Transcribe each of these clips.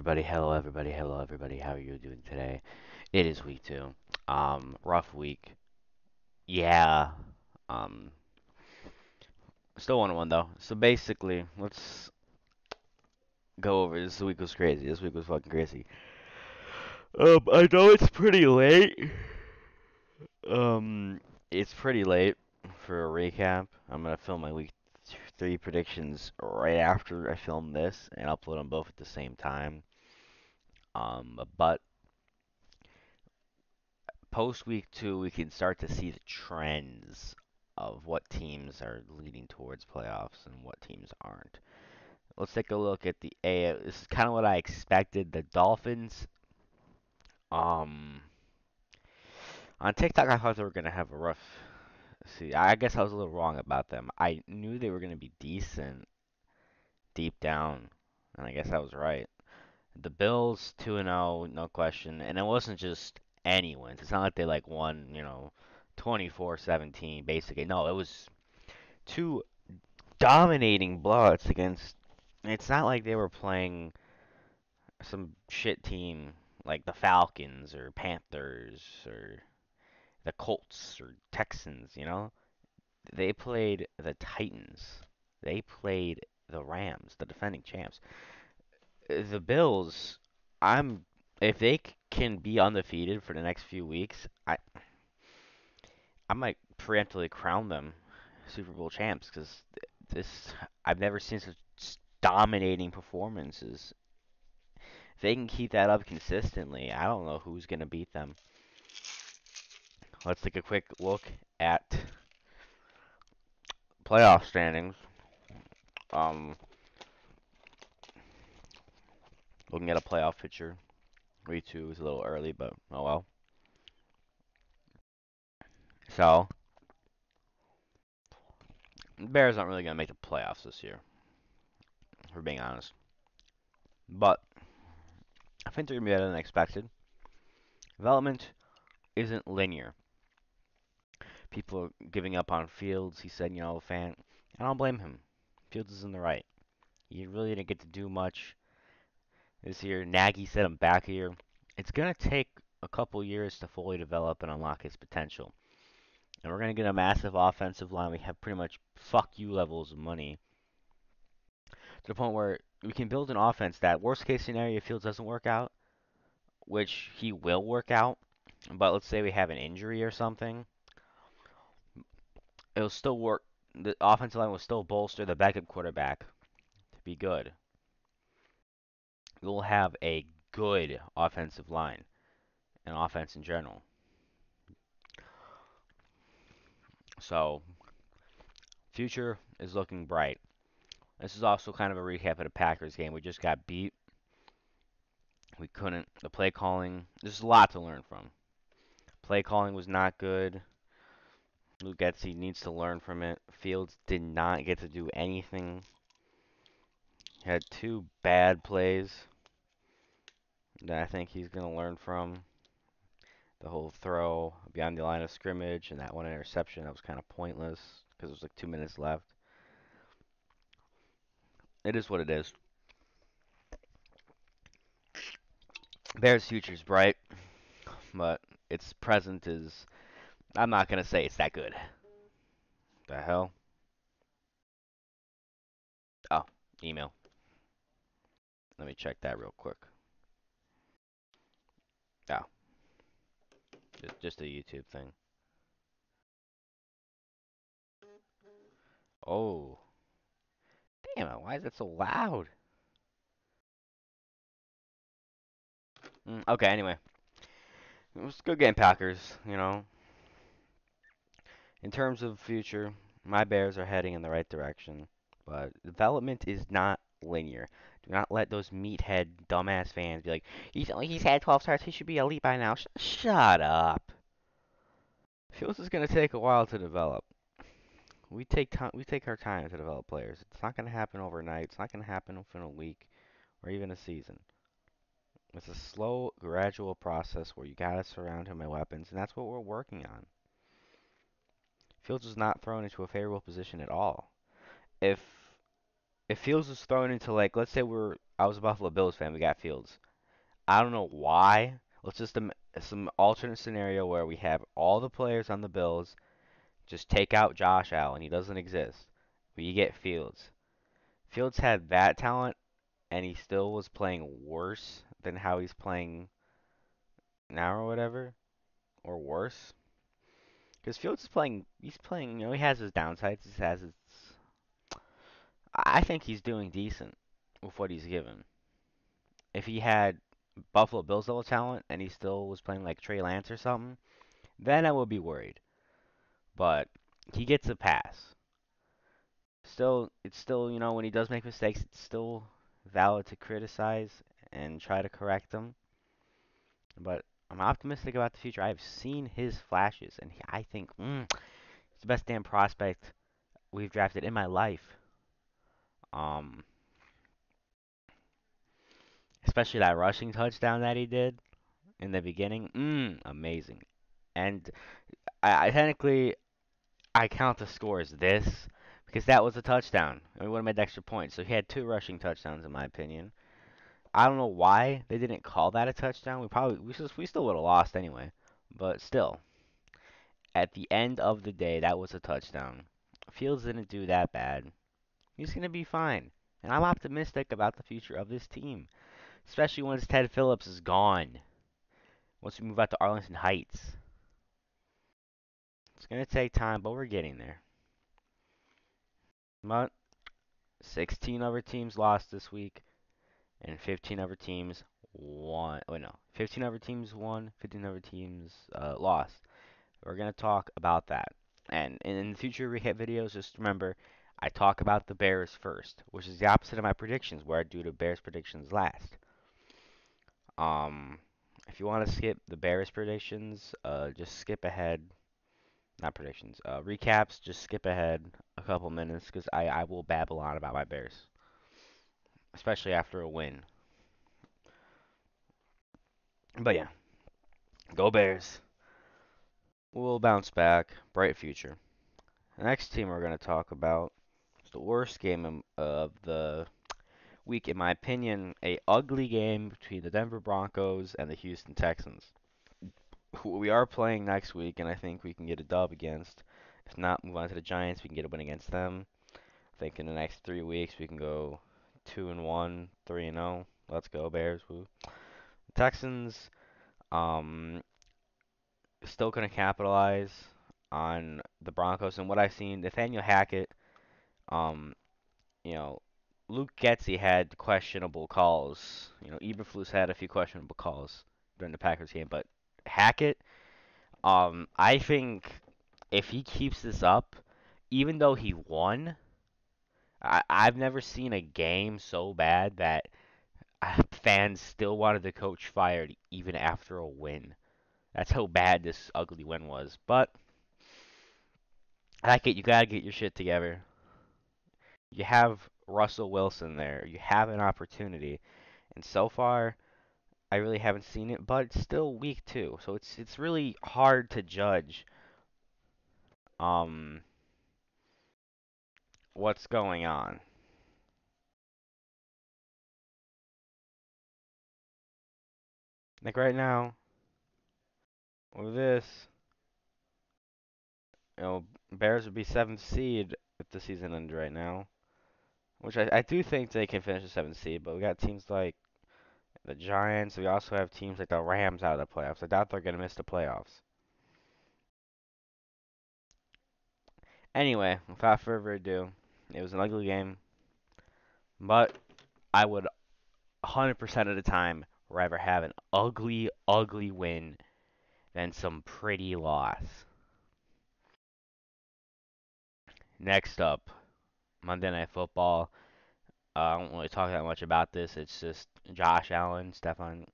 everybody. Hello, everybody. Hello, everybody. How are you doing today? It is week two. Rough week. Yeah. Um, Still 1-1 though. So basically, let's go over. This week was crazy. This week was fucking crazy. I know it's pretty late. Um, it's pretty late for a recap. I'm gonna film my week three predictions right after I film this and upload them both at the same time. But post week two, we can start to see the trends of what teams are leading towards playoffs and what teams aren't. Let's take a look at the A. This is kind of what I expected. The Dolphins. Um, on TikTok, I thought they were gonna have a rough. See, I guess I was a little wrong about them. I knew they were gonna be decent deep down, and I guess I was right. The Bills 2-0, no question, and it wasn't just any wins. It's not like they like won, 24-17 basically. No, it was two dominating blowouts against. It's not like they were playing some shit team like the Falcons or Panthers or the Colts or Texans. They played the Titans. They played the Rams, the defending champs. The Bills, I'm if they can be undefeated for the next few weeks, I might preemptively crown them Super Bowl champs because this I've never seen such dominating performances. If they can keep that up consistently, I don't know who's gonna beat them. Let's take a quick look at playoff standings. Um, Looking at a playoff picture. Week two is a little early, but oh well. So, Bears aren't really gonna make the playoffs this year, for being honest. But I think they're gonna be better than expected. Development isn't linear. People are giving up on Fields. He said, fan. I don't blame him. Fields is in the right. He really didn't get to do much this year. Nagy said I'm back here. It's gonna take a couple years to fully develop and unlock his potential. And we're gonna get a massive offensive line. We have pretty much fuck you levels of money to the point where we can build an offense that worst case scenario if Fields doesn't work out, which he will work out. But let's say we have an injury or something, it'll still work. The offensive line will still bolster the backup quarterback to be good. We'll have a good offensive line and offense in general. So, future is looking bright. This is also kind of a recap of the Packers game. We just got beat. We couldn't. The play calling, there's a lot to learn from. Play calling was not good. Luke Getsy needs to learn from it. Fields did not get to do anything. He had two bad plays that I think he's going to learn from. The whole throw beyond the line of scrimmage and that one interception that was kind of pointless because it was like 2 minutes left. It is what it is. Bears future's bright, but its present is. I'm not gonna say it's that good. The hell? Oh, email. Let me check that real quick. Oh, just a YouTube thing. Oh, damn it! Why is it so loud? Okay, anyway, it was a good game, Packers. In terms of future, my Bears are heading in the right direction, but development is not linear. Do not let those meathead, dumbass fans be like, he's had 12 starts, he should be elite by now. Shut up. Fields is gonna take a while to develop. We take time. We take our time to develop players. It's not gonna happen overnight. It's not gonna happen within a week or even a season. It's a slow, gradual process where you gotta surround him with weapons, and that's what we're working on. Fields was not thrown into a favorable position at all. If Fields was thrown into, like, let's say we're I was a Buffalo Bills fan. We got Fields. I don't know why. Let's just some alternate scenario where we have all the players on the Bills. Just take out Josh Allen. He doesn't exist. But you get Fields. Fields had that talent, and he still was playing worse than how he's playing now or whatever, or worse. Because Fields is playing, he's playing, he has his downsides, he has his. I think he's doing decent with what he's given. If he had Buffalo Bills level talent and he still was playing like Trey Lance or something, then I would be worried. But he gets a pass. Still, it's still, when he does make mistakes, it's still valid to criticize and try to correct them. But I'm optimistic about the future. I've seen his flashes, and I think he's the best damn prospect we've drafted in my life. Um, Especially that rushing touchdown that he did in the beginning. Amazing. And I technically I count the score as this because that was a touchdown. And we would have made extra points. So he had two rushing touchdowns in my opinion. I don't know why they didn't call that a touchdown. We still would have lost anyway. But still, at the end of the day, that was a touchdown. Fields didn't do that bad. He's gonna be fine. And I'm optimistic about the future of this team, especially once Ted Phillips is gone. Once we move out to Arlington Heights. It's going to take time, but we're getting there. But 16 other teams lost this week, and 15 other teams won. Oh, no. 15 other teams won, 15 other teams lost. We're going to talk about that. And in the future recap videos, just remember, I talk about the Bears first, which is the opposite of my predictions, where I do the Bears predictions last. Um, if you want to skip the Bears predictions, just skip ahead. Not predictions. Recaps. Just skip ahead a couple minutes because I will babble on about my Bears, especially after a win. But yeah, go Bears. We'll bounce back. Bright future. The next team we're going to talk about is the worst game of the week, in my opinion. A ugly game between the Denver Broncos and the Houston Texans, who we are playing next week, and I think we can get a dub against. If not, move on to the Giants. We can get a win against them. I think in the next 3 weeks we can go 2-1, 3-0. Let's go Bears! Woo. Texans, um, still gonna capitalize on the Broncos and what I've seen. Nathaniel Hackett, um, you know, Luke Getsy had questionable calls. Eberflus had a few questionable calls during the Packers game, but Hackett, I think if he keeps this up, even though he won, I've never seen a game so bad that fans still wanted the coach fired even after a win. That's how bad this ugly win was. But you gotta get your shit together. You have Russell Wilson there. You have an opportunity, and so far, I really haven't seen it. But it's still week 2, so it's really hard to judge um what's going on. Like right now, with this, Bears would be 7th seed if the season ended right now. Which I do think they can finish the 7th seed, but we got teams like the Giants. We also have teams like the Rams out of the playoffs. I doubt they're going to miss the playoffs. Anyway, without further ado, it was an ugly game, but I would 100% of the time rather have an ugly, ugly win than some pretty loss. Next up, Monday Night Football. I don't really talk that much about this. It's just Josh Allen, Stefon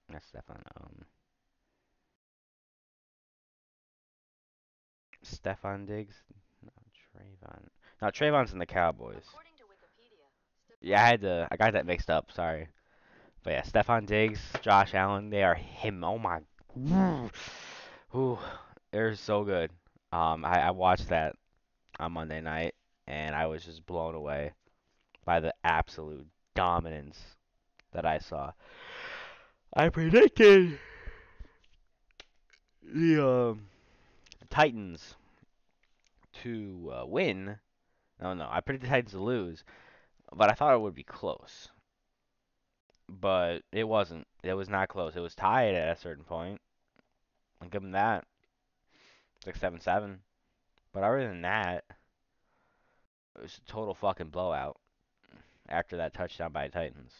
Diggs. No, Trayvon. No, Trayvon's in the Cowboys. Yeah, I got that mixed up. Sorry. But yeah, Stefon Diggs, Josh Allen, they are him. Oh my. Ooh, they're so good. I watched that on Monday night, and I was just blown away by the absolute dominance that I saw. I predicted the Titans to win. No, I predicted the Titans to lose, but I thought it would be close. But it wasn't. It was not close. It was tied at a certain point. I'll give them that. 6-7-7. But other than that, it was a total fucking blowout after that touchdown by the Titans.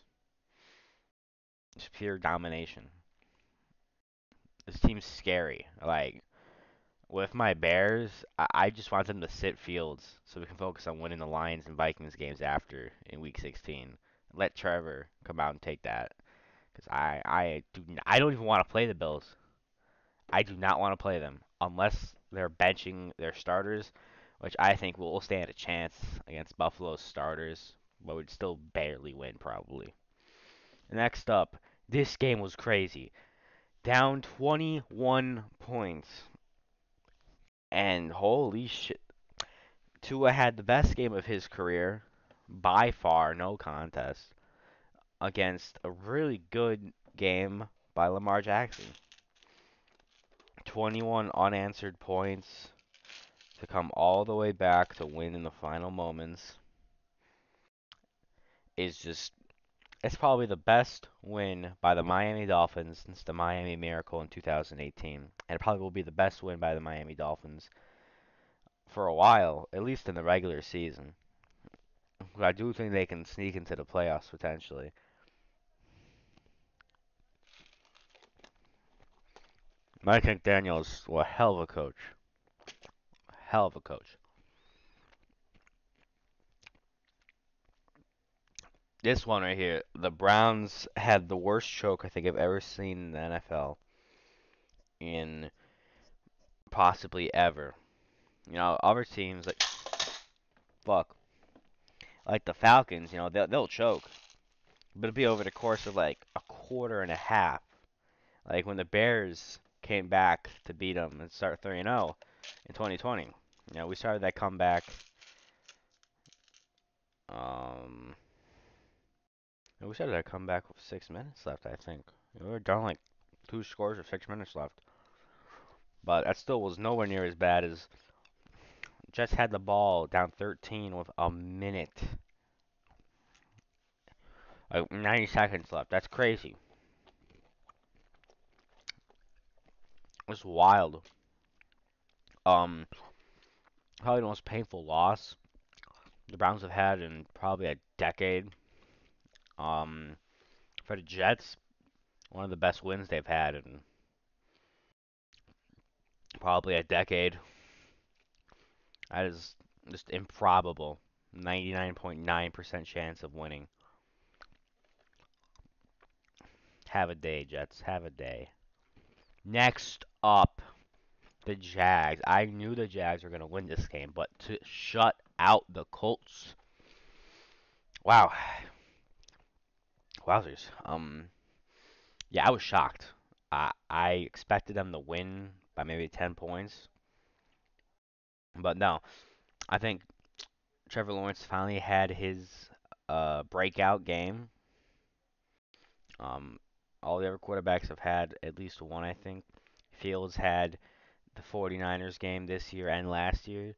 Just pure domination. This team's scary. Like, with my Bears, I just want them to sit Fields so we can focus on winning the Lions and Vikings games after in Week 16. Let Trevor come out and take that. Because I don't even want to play the Bills. I do not want to play them unless they're benching their starters, which I think will stand a chance against Buffalo's starters, but would still barely win probably. Next up, this game was crazy. Down 21 points. And holy shit. Tua had the best game of his career, by far, no contest, against a really good game by Lamar Jackson. 21 unanswered points to come all the way back to win in the final moments is just, it's probably the best win by the Miami Dolphins since the Miami Miracle in 2018. And it probably will be the best win by the Miami Dolphins for a while, at least in the regular season. I do think they can sneak into the playoffs potentially. Mike McDaniel's a hell of a coach. Hell of a coach. This one right here, the Browns had the worst choke I think I've ever seen in the NFL in possibly ever. You know, other teams like fuck, like the Falcons, you know, they'll choke, but it'll be over the course of like a quarter and a half. Like when the Bears came back to beat them and start 3-0 in 2020. You know, we started that comeback. Um, we started that comeback with 6 minutes left, I think. We were down like 2 scores with 6 minutes left. But that still was nowhere near as bad as Jets had the ball down 13 with a minute. Like 90 seconds left. That's crazy. It's wild. Um, Probably the most painful loss the Browns have had in probably a decade. Um, for the Jets, one of the best wins they've had in probably a decade. That is just improbable. 99.9% chance of winning. Have a day, Jets. Have a day. Next up, the Jags. I knew the Jags were going to win this game, but to shut out the Colts. Wow. Wowzers. Yeah, I was shocked. I expected them to win by maybe 10 points. But no, I think Trevor Lawrence finally had his breakout game. Um, all the other quarterbacks have had at least one, I think. Fields had the 49ers game this year and last year.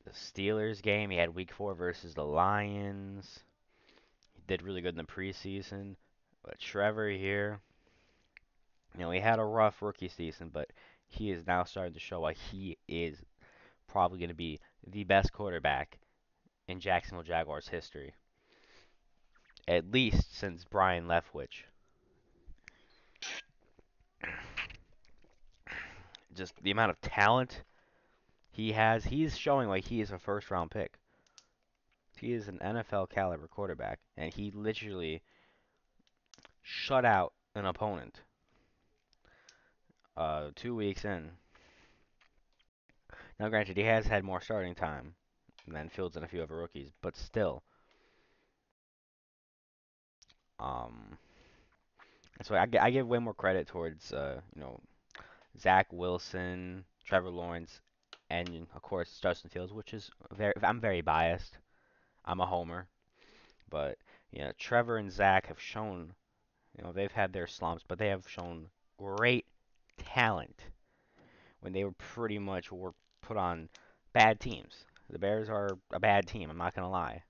The Steelers game, he had week 4 versus the Lions. He did really good in the preseason. But Trevor here, you know, he had a rough rookie season, but he is now starting to show why he is probably going to be the best quarterback in Jacksonville Jaguars history. At least since Brian Leftwich. Just the amount of talent he has, he's showing like he is a first round pick. He is an NFL caliber quarterback, and he literally shut out an opponent 2 weeks in. Now, granted, he has had more starting time than Fields and a few other rookies, but still. Um, so I give way more credit towards you know, Zach Wilson, Trevor Lawrence, and of course Justin Fields, which is I'm very biased. I'm a homer, but Trevor and Zach have shown, they've had their slumps, but they have shown great talent when they were pretty much were put on bad teams. The Bears are a bad team, I'm not gonna lie.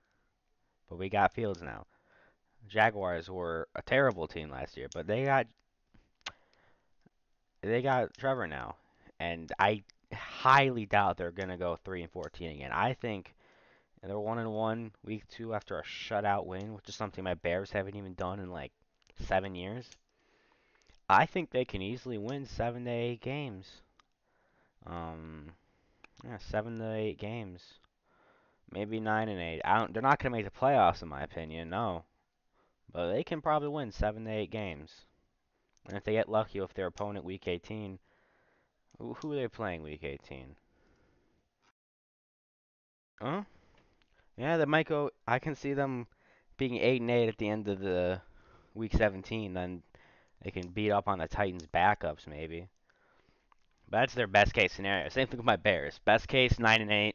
But we got Fields now. Jaguars were a terrible team last year, but they got Trevor now. And I highly doubt they're gonna go 3-14 again. I think they're 1-1 week 2 after a shutout win, which is something my Bears haven't even done in like 7 years. I think they can easily win 7 to 8 games. Um, yeah, 7 to 8 games. Maybe 9-8. I don't. They're not gonna make the playoffs, in my opinion. No, but they can probably win 7 to 8 games. And if they get lucky with their opponent week 18, who are they playing week 18? Huh? Yeah, they might go. I can see them being 8-8 at the end of the week 17. Then they can beat up on the Titans' backups, maybe. But that's their best case scenario. Same thing with my Bears. Best case 9-8,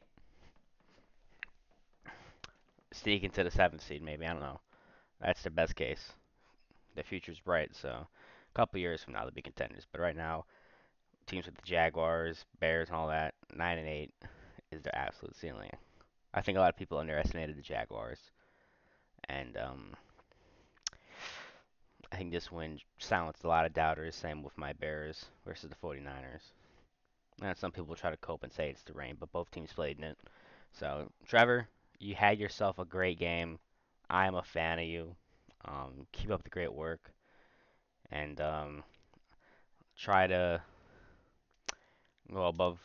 sneak into the 7th seed, maybe. I don't know. That's their best case. The future's bright, so a couple years from now they'll be contenders. But right now, teams with the Jaguars, Bears, and all that, 9-8 is their absolute ceiling. I think a lot of people underestimated the Jaguars, and I think this win silenced a lot of doubters. Same with my Bears versus the 49ers. And some people try to cope and say it's the rain, but both teams played in it. So, Trevor, you had yourself a great game. I am a fan of you. Keep up the great work, and try to go above.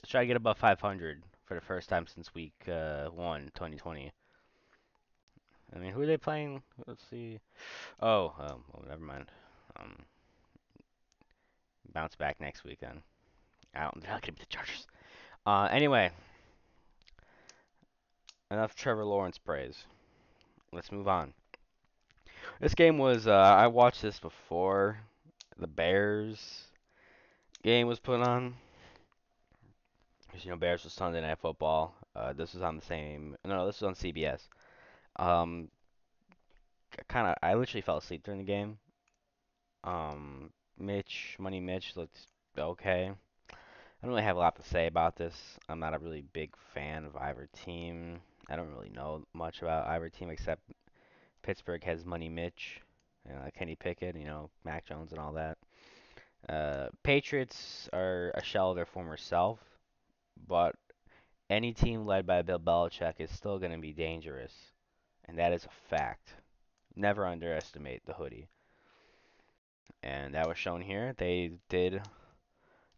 Try to get above 500 for the first time since week 1, 2020. I mean, who are they playing? Let's see. Oh, never mind. Um, bounce back next week then. They're not gonna be the Chargers. Anyway, enough Trevor Lawrence praise. Let's move on. This game was. I watched this before the Bears game was put on. Because Bears was Sunday Night Football. This was on the same. No, this was on CBS. Um, I literally fell asleep during the game. Money Mitch looked okay. I don't really have a lot to say about this. I'm not a really big fan of either team. I don't really know much about either team except Pittsburgh has Money Mitch, Kenny Pickett, Mac Jones and all that. Patriots are a shell of their former self, but any team led by Bill Belichick is still going to be dangerous, and that is a fact. Never underestimate the hoodie. And that was shown here. They did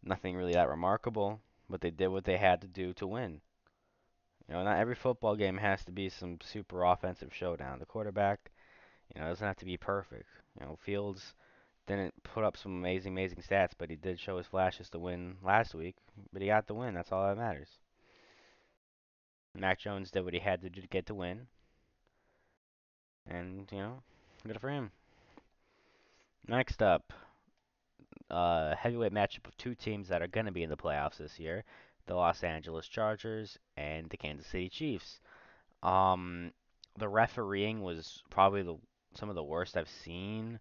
nothing really that remarkable, but they did what they had to do to win. Not every football game has to be some super offensive showdown. The quarterback, doesn't have to be perfect. Fields didn't put up some amazing stats, but he did show his flashes to win last week. But he got the win. That's all that matters. Mac Jones did what he had to do to get the win, and good for him. Next up, heavyweight matchup of two teams that are going to be in the playoffs this year: the Los Angeles Chargers and the Kansas City Chiefs. Um, the refereeing was probably some of the worst I've seen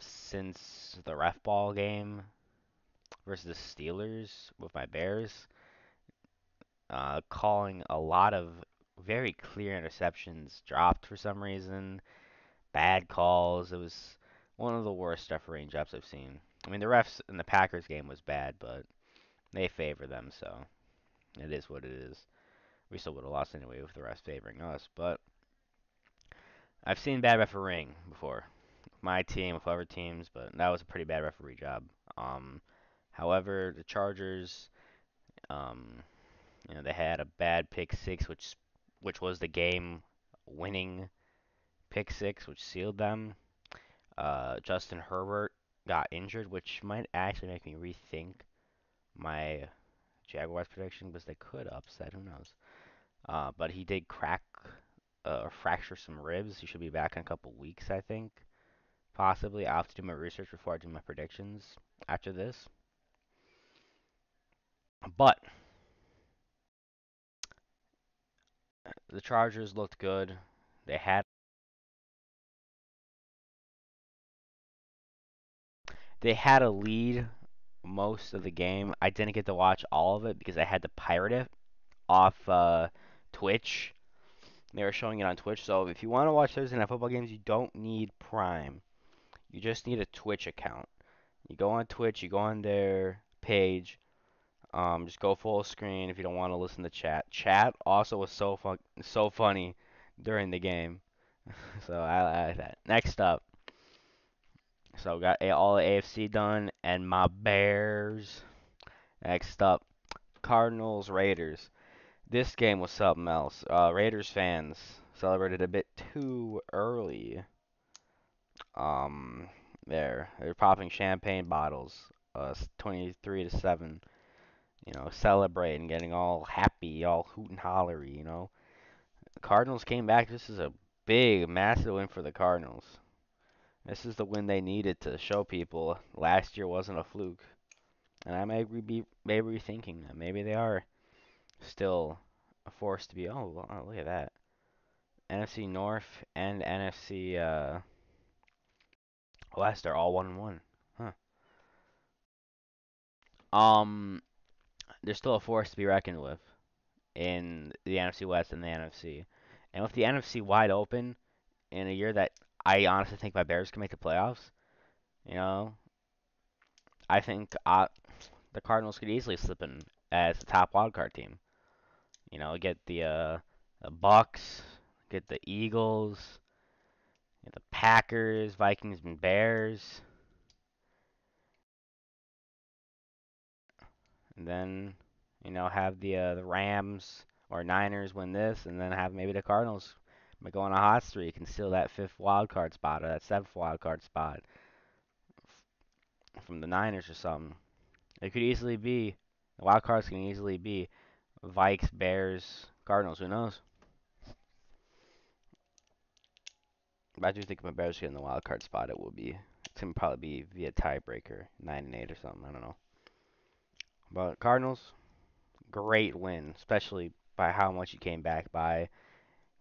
since the ref ball game versus the Steelers with my Bears. Calling a lot of very clear interceptions dropped for some reason, bad calls. It was one of the worst refereeing jobs I've seen. I mean, the refs in the Packers game was bad, but they favor them, so it is what it is. We still would have lost anyway with the refs favoring us, but I've seen bad refereeing before. My team, with other teams, but that was a pretty bad referee job. Um, However, the Chargers, um, they had a bad pick six, which was the game-winning pick six, which sealed them. Justin Herbert got injured, which might actually make me rethink my Jaguars prediction because they could upset. Who knows? But he did crack or fracture some ribs. He should be back in a couple weeks, I think. Possibly. I'll have to do my research before I do my predictions after this. But the Chargers looked good. They had they had a lead most of the game. I didn't get to watch all of it because I had to pirate it off Twitch. They were showing it on Twitch. So if you want to watch Thursday Night Football games, you don't need Prime. You just need a Twitch account. You go on Twitch, you go on their page. Just go full screen if you don't want to listen to chat. Chat also was so funny during the game. So I like that. Next up, so got all the AFC done, and my Bears. Next up, Cardinals Raiders. This game was something else. Raiders fans celebrated a bit too early. Um, they're popping champagne bottles. 23-7. Celebrating, getting all happy, all hoot and hollery. The Cardinals came back. This is a big, massive win for the Cardinals. This is the win they needed to show people last year wasn't a fluke. And I be maybe rethinking that. Maybe they are still a force to be. Oh, look at that. NFC North and NFC West are all 1-1. Huh. Um, they're still a force to be reckoned with in the NFC West and the NFC. And with the NFC wide open in a year that I honestly think my Bears can make the playoffs, you know, I think the Cardinals could easily slip in as the top wild card team. Get the Bucks, get the Eagles, get the Packers, Vikings, and Bears, and then have the Rams or Niners win this, and then have maybe the Cardinals go on a hot streak and steal that fifth wild card spot or that seventh wild card spot from the Niners or something. It could easily be the wild cards can easily be Vikes, Bears, Cardinals. Who knows? But I do think if my Bears get in the wild card spot, it's gonna probably be via tiebreaker, 9-8 or something. I don't know. But Cardinals, great win, especially by how much he came back by.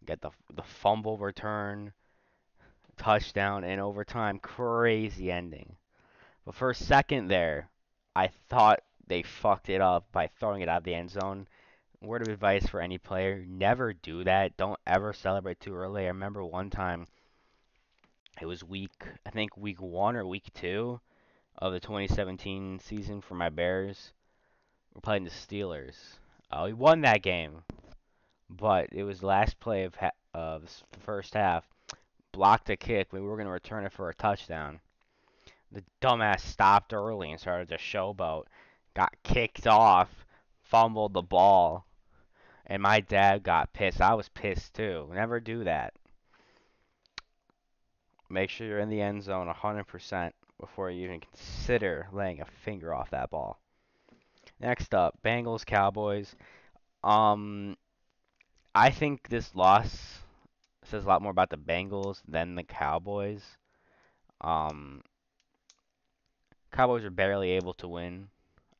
Get the fumble return, touchdown in overtime, crazy ending. But for a second there, I thought they fucked it up by throwing it out of the end zone. Word of advice for any player, never do that. Don't ever celebrate too early. I remember one time, it was I think week 1 or week 2 of the 2017 season for my Bears. We're playing the Steelers. We won that game, but it was the last play of the first half. Blocked a kick. We were going to return it for a touchdown. The dumbass stopped early and started to showboat. Got kicked off. Fumbled the ball. And my dad got pissed. I was pissed too. Never do that. Make sure you're in the end zone 100% before you even consider laying a finger off that ball. Next up, Bengals Cowboys. Um, I think this loss says a lot more about the Bengals than the Cowboys. Um, Cowboys are barely able to win.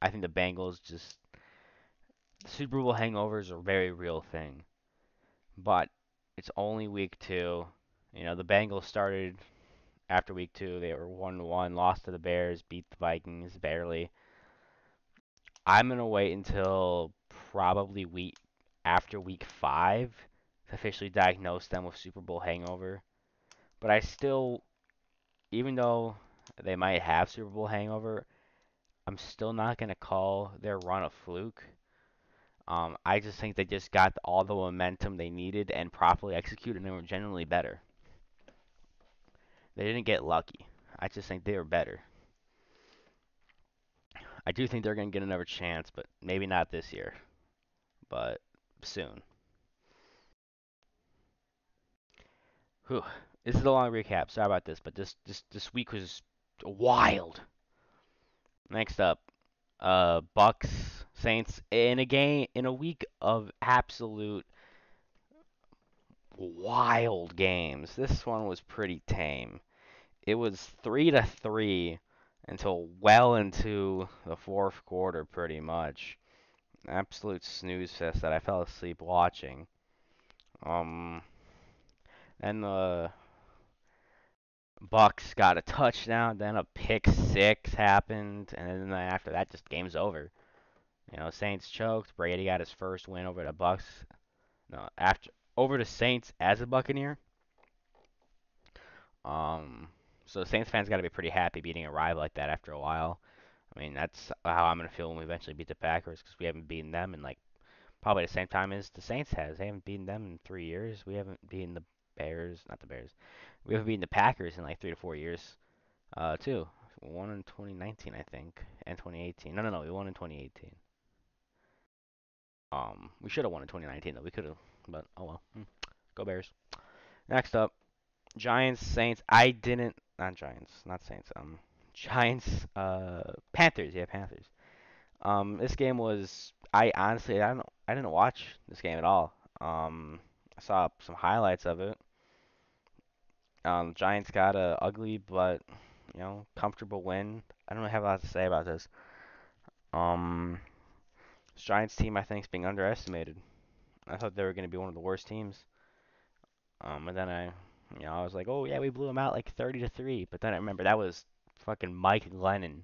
I think the Bengals just Super Bowl hangovers are a very real thing. But it's only week 2. The Bengals started after week 2. They were 1-1, lost to the Bears, beat the Vikings barely. I'm gonna wait until probably after week 5 to officially diagnose them with Super Bowl hangover. But I still, even though they might have Super Bowl hangover, I'm still not gonna call their run a fluke. I just think they just got all the momentum they needed and properly executed, and they were generally better. They didn't get lucky. I just think they were better. I do think they're gonna get another chance, but maybe not this year, but soon. Whew. This is a long recap. Sorry about this, but this week was wild. Next up, Bucks Saints in a week of absolute wild games. This one was pretty tame. It was 3-3 until well into the fourth quarter, pretty much. Absolute snooze fest that I fell asleep watching. Um, and the Bucks got a touchdown, then a pick six happened, and then after that, just game's over. Saints choked. Brady got his first win over the Bucks. No, after over the Saints as a Buccaneer. Um, so Saints fans got to be pretty happy beating a rival like that after a while. I mean, that's how I'm gonna feel when we eventually beat the Packers because we haven't beaten them in like probably the same time as the Saints has. They haven't beaten them in 3 years. We haven't beaten the Bears, not the Bears. We haven't beaten the Packers in like 3 to 4 years. Too. We won in 2019, I think, and 2018. No, we won in 2018. We should have won in 2019 though. We could have, but oh well. Go Bears. Next up, Giants, Saints. I didn't, not Giants, not Saints. Giants, Panthers. Yeah, Panthers. This game was. I honestly, I didn't watch this game at all. I saw some highlights of it. Giants got a ugly but comfortable win. I don't really have a lot to say about this. Um, this Giants team I think is being underestimated. I thought they were going to be one of the worst teams. And then I was like, oh yeah, we blew them out like 30-3. But then I remember that was fucking Mike Glennon.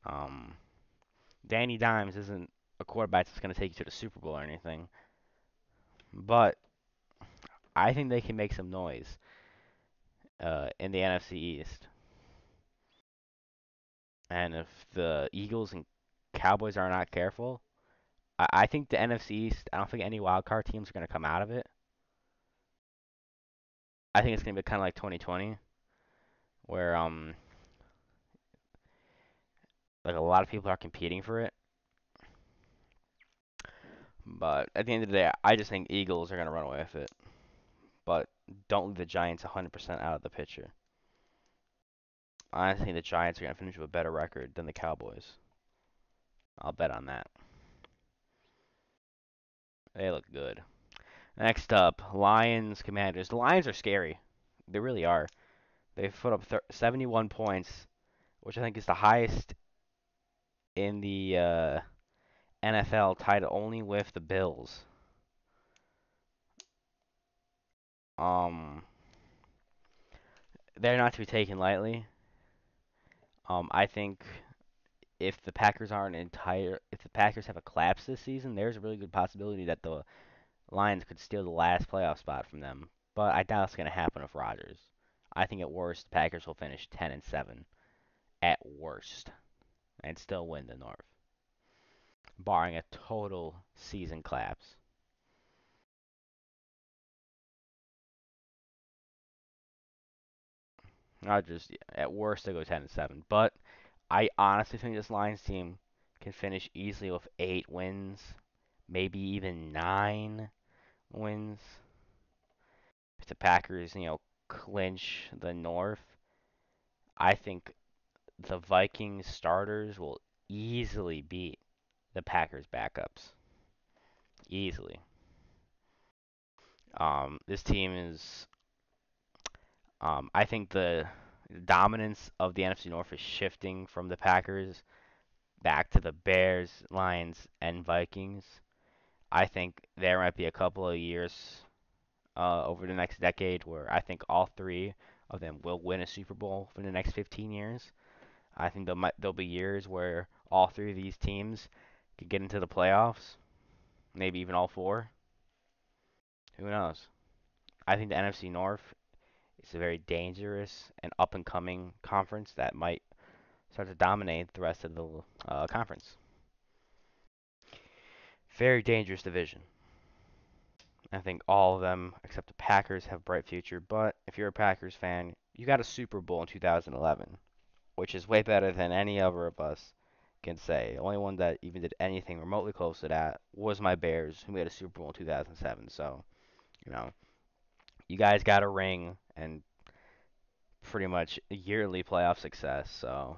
Um, Danny Dimes isn't a quarterback that's going to take you to the Super Bowl or anything. But I think they can make some noise in the NFC East. And if the Eagles and Cowboys are not careful, I think the NFC East, I don't think any wild card teams are going to come out of it. I think it's going to be kind of like 2020, where like a lot of people are competing for it. But at the end of the day, I just think Eagles are going to run away with it. But don't leave the Giants 100% out of the picture. I think the Giants are going to finish with a better record than the Cowboys. I'll bet on that. They look good. Next up, Lions, Commanders. The Lions are scary. They really are. They've put up 71 points, which I think is the highest in the NFL, tied only with the Bills. Um, they're not to be taken lightly. I think if the Packers if the Packers have a collapse this season, there's a really good possibility that the Lions could steal the last playoff spot from them. But I doubt it's going to happen with Rodgers. I think at worst, the Packers will finish 10-7 at worst and still win the North, barring a total season collapse. Rodgers, at worst, they go 10-7. But I honestly think this Lions team can finish easily with 8 wins, maybe even 9 wins. If the Packers, clinch the North, I think the Vikings starters will easily beat the Packers backups. Easily. This team is, I think the dominance of the NFC North is shifting from the Packers back to the Bears, Lions, and Vikings. I think there might be a couple of years over the next decade where I think all three of them will win a Super Bowl for the next 15 years. I think there'll be years where all three of these teams could get into the playoffs, maybe even all four. Who knows? I think the NFC North is a very dangerous and up and coming conference that might start to dominate the rest of the conference. Very dangerous division. I think all of them, except the Packers, have a bright future. But if you're a Packers fan, you got a Super Bowl in 2011, which is way better than any other of us can say. The only one that even did anything remotely close to that was my Bears, who made a Super Bowl in 2007. So, you know, you guys got a ring and pretty much yearly playoff success. So,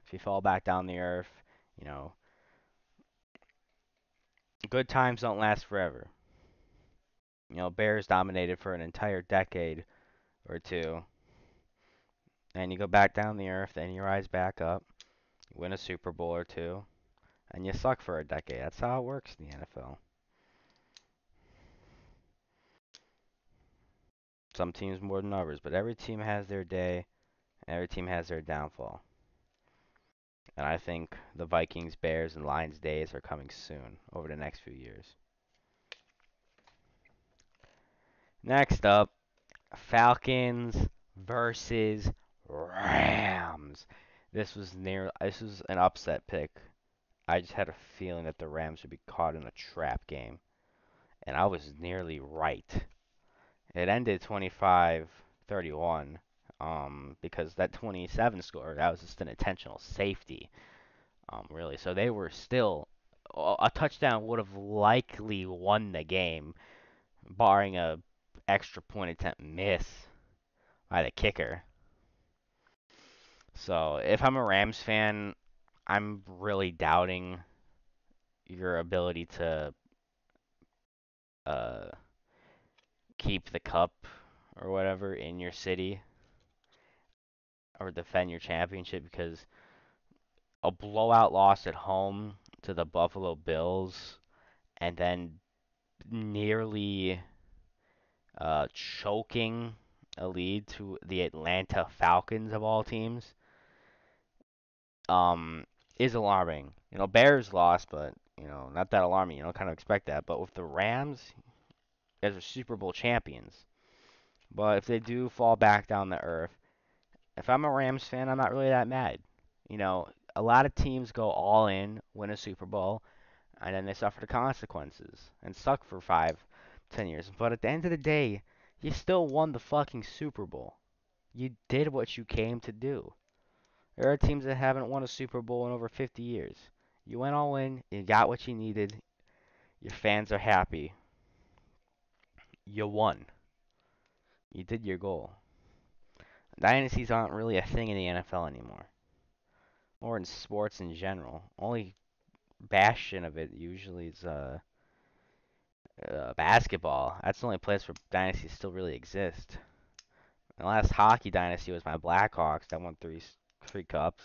if you fall back down the earth, you know, good times don't last forever. Bears dominated for an entire decade or two, and you go back down the earth, and you rise back up, you win a Super Bowl or two, and you suck for a decade. That's how it works in the NFL. Some teams more than others, but every team has their day, and every team has their downfall. And I think the Vikings, Bears, and Lions days are coming soon over the next few years. Next up, Falcons versus Rams. This was an upset pick. I just had a feeling that the Rams would be caught in a trap game, and I was nearly right. It ended 25-31, because that 27 score, that was just an intentional safety, really. So they were still, a touchdown would have likely won the game, barring a extra point attempt miss by the kicker. So if I'm a Rams fan, I'm really doubting your ability to uh, keep the cup or whatever in your city or defend your championship, because a blowout loss at home to the Buffalo Bills and then nearly choking a lead to the Atlanta Falcons of all teams, um, is alarming. Bears lost, but not that alarming. Kind of expect that. But with the Rams, as are Super Bowl champions. But if they do fall back down to earth, if I'm a Rams fan, I'm not really that mad. A lot of teams go all in, win a Super Bowl, and then they suffer the consequences and suck for 5, 10 years. But at the end of the day, you still won the fucking Super Bowl. You did what you came to do. There are teams that haven't won a Super Bowl in over 50 years. You went all in, you got what you needed, your fans are happy. You won. You did your goal. Dynasties aren't really a thing in the NFL anymore, or in sports in general. Only bastion of it usually is basketball. That's the only place where dynasties still really exist. The last hockey dynasty was my Blackhawks that won three cups.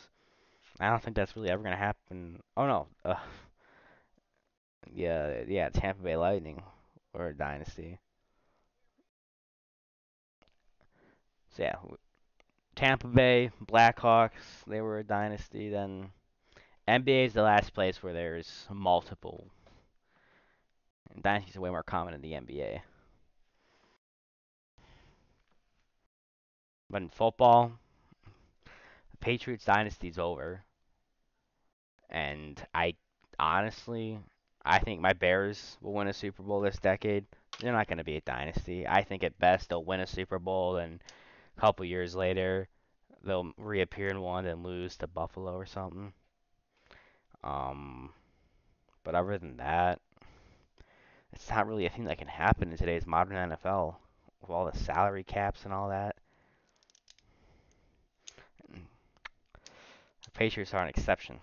I don't think that's really ever gonna happen. Oh no, yeah, Tampa Bay Lightning or a dynasty. So yeah, Tampa Bay Blackhawks, they were a dynasty. Then NBA is the last place where there's multiple. And dynasties are way more common in the NBA. But in football, the Patriots dynasty's over. And I think my Bears will win a Super Bowl this decade. They're not going to be a dynasty. I think at best they'll win a Super Bowl, and a couple years later they'll reappear in one and lose to Buffalo or something. Um, but other than that, it's not really a thing that can happen in today's modern NFL with all the salary caps and all that. The Patriots are an exception.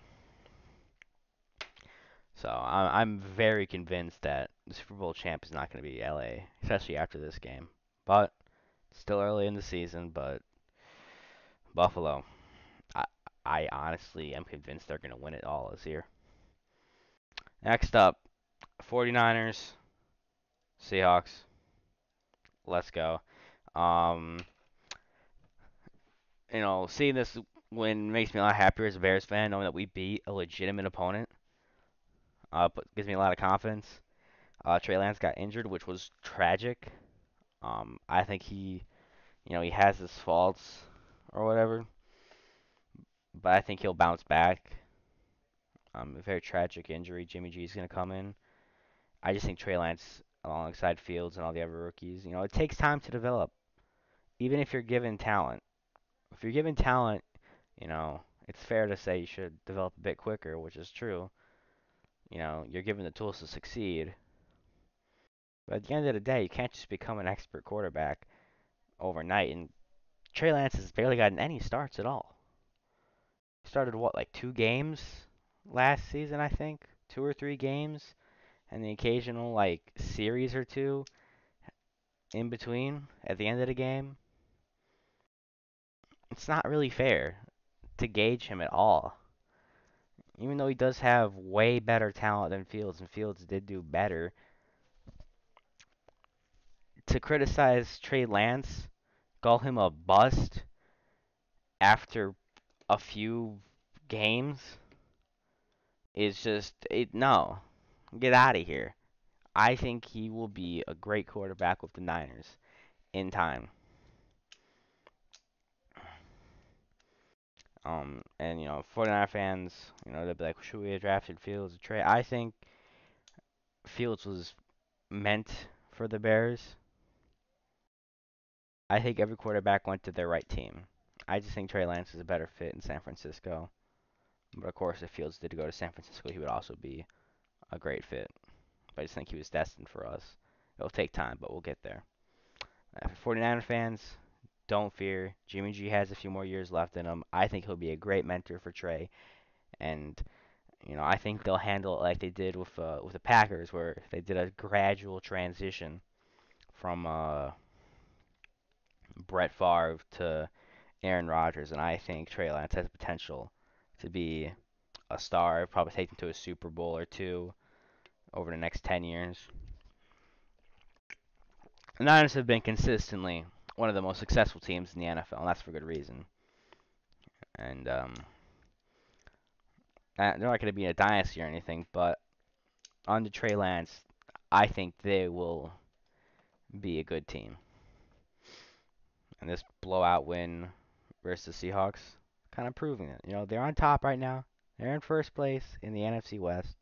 So I'm very convinced that the Super Bowl champ is not going to be LA, especially after this game. But still early in the season, but Buffalo, I I honestly am convinced they're going to win it all this year. Next up, 49ers, Seahawks. Let's go. Um, seeing this win makes me a lot happier as a Bears fan, knowing that we beat a legitimate opponent. But gives me a lot of confidence. Trey Lance got injured, which was tragic. I think he has his faults or whatever, but I think he'll bounce back. A very tragic injury. Jimmy G is going to come in. I just think Trey Lance, alongside Fields and all the other rookies, it takes time to develop. Even if you're given talent, if you're given talent, it's fair to say you should develop a bit quicker, which is true. You're given the tools to succeed. But at the end of the day, you can't just become an expert quarterback overnight. And Trey Lance has barely gotten any starts at all. Started what, like 2 games last season, I think? 2 or 3 games, and the occasional like series or two in between at the end of the game. It's not really fair to gauge him at all. Even though he does have way better talent than Fields, and Fields did do better, to criticize Trey Lance, call him a bust after a few games is just no. Get out of here. I think he will be a great quarterback with the Niners in time. And 49 fans, they'll be like, should we have drafted Fields or Trey? I think Fields was meant for the Bears. I think every quarterback went to their right team. I just think Trey Lance is a better fit in San Francisco. But of course, if Fields did go to San Francisco, he would also be a great fit. But I just think he was destined for us. It'll take time, but we'll get there. For 49er fans, don't fear. Jimmy G has a few more years left in him. I think he'll be a great mentor for Trey. And I think they'll handle it like they did with the Packers, where they did a gradual transition from Brett Favre to Aaron Rodgers, and I think Trey Lance has the potential to be a star. Probably take them to a Super Bowl or two over the next 10 years. The Niners have been consistently one of the most successful teams in the NFL, and that's for good reason. And they're not going to be a dynasty or anything, but under Trey Lance, I think they will be a good team. And this blowout win versus the Seahawks, kind of proving it. They're on top right now. They're in first place in the NFC West.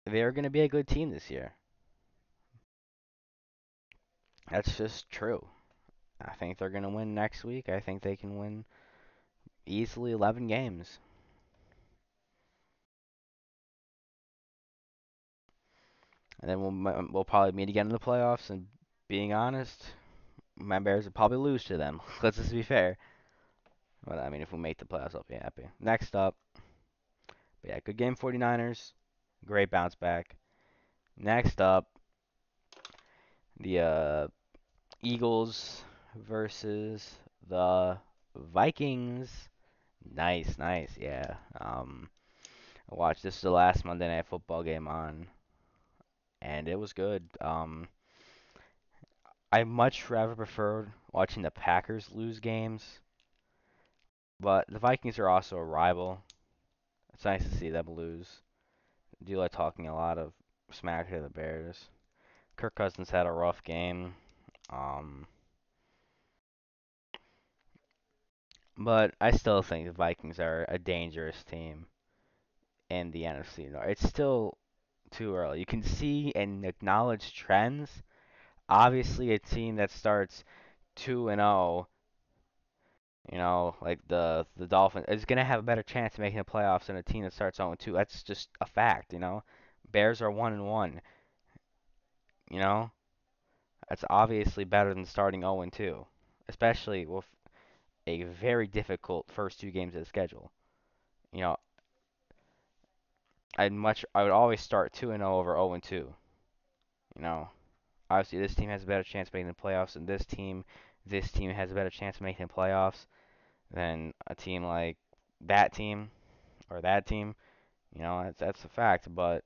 They're going to be a good team this year. That's just true. I think they're going to win next week. I think they can win easily 11 games. And then we'll probably meet again in the playoffs. And being honest, my Bears will probably lose to them. Let's just be fair. But I mean, if we make the playoffs, I'll be happy. Next up, yeah, good game 49ers. Great bounce back. Next up, the Eagles versus the Vikings. Nice, nice, yeah. I watched this is the last Monday Night Football game on, and it was good. I much rather preferred watching the Packers lose games, but the Vikings are also a rival. It's nice to see them lose. I do like talking a lot of smack to the Bears. Kirk Cousins had a rough game. Um, but I still think the Vikings are a dangerous team in the NFC North. It's still too early. You can see and acknowledge trends. Obviously, a team that starts 2-0, like the Dolphins, is gonna have a better chance of making the playoffs than a team that starts 0-2. That's just a fact. Bears are 1-1. You know, that's obviously better than starting 0-2, especially with a very difficult first two games of the schedule. You know, I would always start 2-0 over 0-2. You know, obviously this team has a better chance of making the playoffs, and this team has a better chance of making the playoffs than a team like that team or that team. That's a fact, but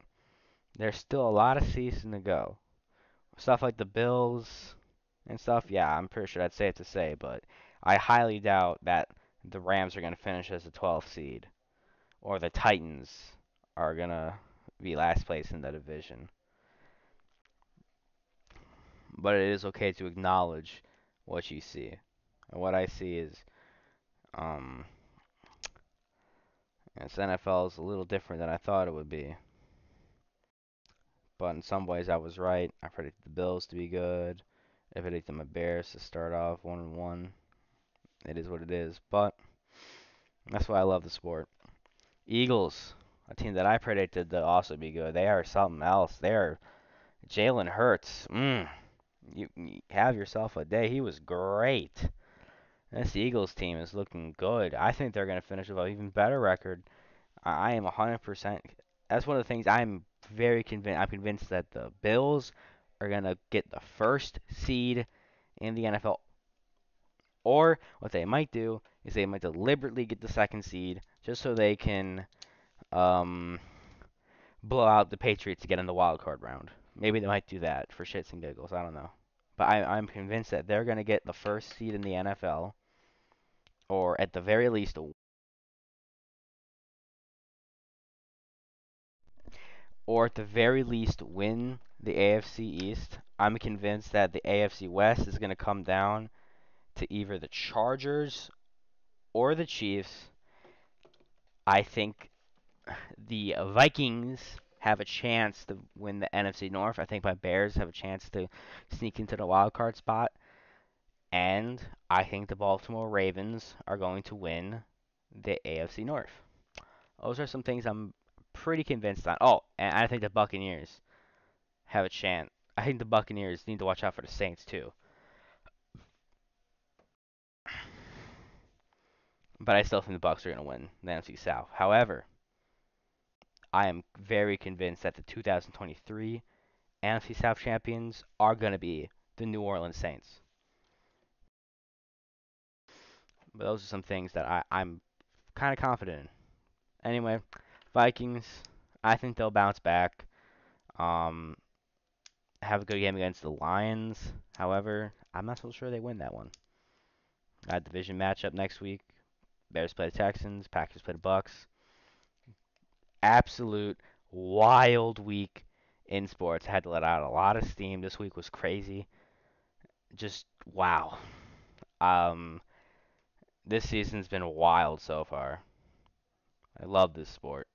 there's still a lot of season to go. Stuff like the Bills and stuff, yeah, I'm pretty sure that's safe to say, but I highly doubt that the Rams are going to finish as the 12th seed or the Titans are going to be last place in the division. But it is okay to acknowledge what you see. And what I see is, um, this NFL is a little different than I thought it would be. But in some ways, I was right. I predicted the Bills to be good. I predicted my Bears to start off 1-1. It is what it is. But that's why I love the sport. Eagles, a team that I predicted to also be good. They are something else. They are Jalen Hurts. You have yourself a day. He was great. This Eagles team is looking good. I think they're going to finish with an even better record. I am 100%. That's one of the things I'm very convinced. I'm convinced that the Bills are going to get the first seed in the NFL. Or what they might do is they might deliberately get the second seed just so they can blow out the Patriots to get in the wild card round. Maybe they might do that for shits and giggles. I don't know. But I'm convinced that they're going to get the first seed in the NFL, or at the very least, win the AFC East. I'm convinced that the AFC West is going to come down to either the Chargers or the Chiefs. I think the Vikings have a chance to win the NFC North. I think my Bears have a chance to sneak into the wild card spot. And I think the Baltimore Ravens are going to win the AFC North. Those are some things I'm pretty convinced on. Oh, and I think the Buccaneers have a chance. I think the Buccaneers need to watch out for the Saints too. But I still think the Bucks are going to win the NFC South. However, I am very convinced that the 2023 NFC South champions are going to be the New Orleans Saints. But those are some things that I'm kind of confident in. Anyway, Vikings, I think they'll bounce back. Um, have a good game against the Lions. However, I'm not so sure they win that one. Got a division matchup next week. Bears play the Texans. Packers play the Bucks. Absolute wild week in sports. I had to let out a lot of steam. This week was crazy. Just wow. Um, this season's been wild so far. I love this sport.